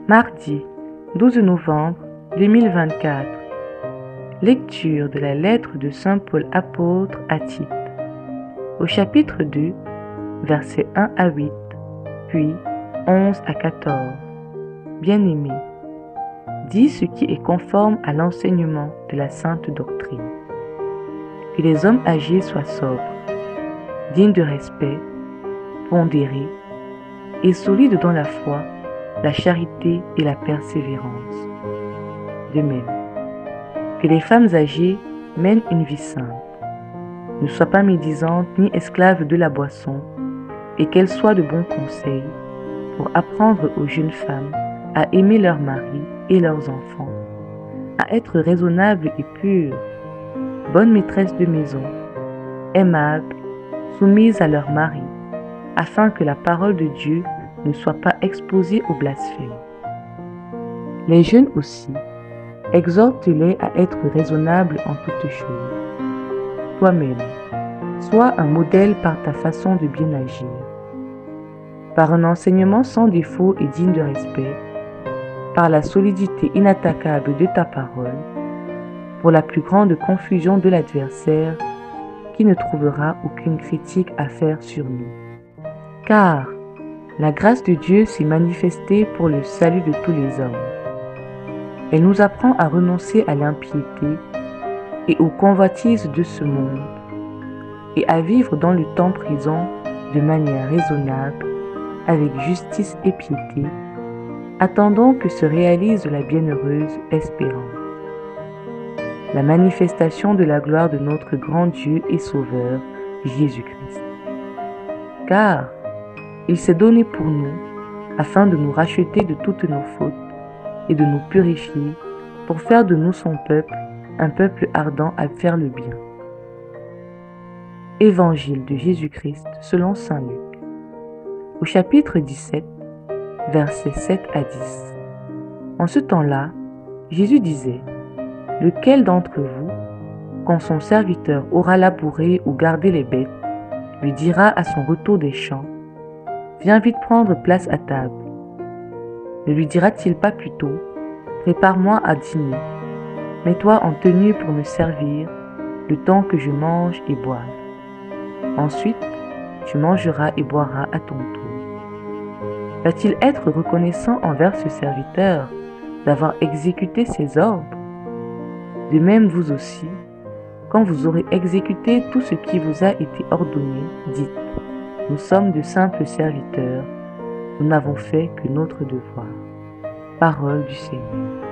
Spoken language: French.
Mardi 12 novembre 2024. Lecture de la lettre de Saint Paul apôtre à Tite. Au chapitre 2, versets 1 à 8, puis 11 à 14. Bien-aimés, dis ce qui est conforme à l'enseignement de la sainte doctrine. Que les hommes âgés soient sobres, dignes de respect, pondérés et solides dans la foi, la charité et la persévérance. De même, que les femmes âgées mènent une vie sainte, ne soient pas médisantes ni esclaves de la boisson, et qu'elles soient de bons conseils pour apprendre aux jeunes femmes à aimer leurs maris et leurs enfants, à être raisonnables et pures, bonnes maîtresses de maison, aimables, soumises à leur mari, afin que la parole de Dieu ne soit pas exposée au blasphème. Les jeunes aussi, exhorte-les à être raisonnables en toutes choses. Toi-même, sois un modèle par ta façon de bien agir. Par un enseignement sans défaut et digne de respect, par la solidité inattaquable de ta parole, pour la plus grande confusion de l'adversaire qui ne trouvera aucune critique à faire sur nous. Car la grâce de Dieu s'est manifestée pour le salut de tous les hommes. Elle nous apprend à renoncer à l'impiété et aux convoitises de ce monde, et à vivre dans le temps présent de manière raisonnable, avec justice et piété, attendant que se réalise la bienheureuse espérance, la manifestation de la gloire de notre grand Dieu et Sauveur, Jésus-Christ. Car il s'est donné pour nous, afin de nous racheter de toutes nos fautes et de nous purifier, pour faire de nous son peuple, un peuple ardent à faire le bien. Évangile de Jésus-Christ selon saint Luc. Au chapitre 17, versets 7 à 10. En ce temps-là, Jésus disait, « Lequel d'entre vous, quand son serviteur aura labouré ou gardé les bêtes, lui dira à son retour des champs, « Viens vite prendre place à table » Ne lui dira-t-il pas plutôt, « Prépare-moi à dîner, mets-toi en tenue pour me servir, le temps que je mange et boive. Ensuite, tu mangeras et boiras à ton tour. » Va-t-il être reconnaissant envers ce serviteur d'avoir exécuté ses ordres? De même vous aussi, quand vous aurez exécuté tout ce qui vous a été ordonné, dites, « Nous sommes de simples serviteurs, nous n'avons fait que notre devoir. » Parole du Seigneur.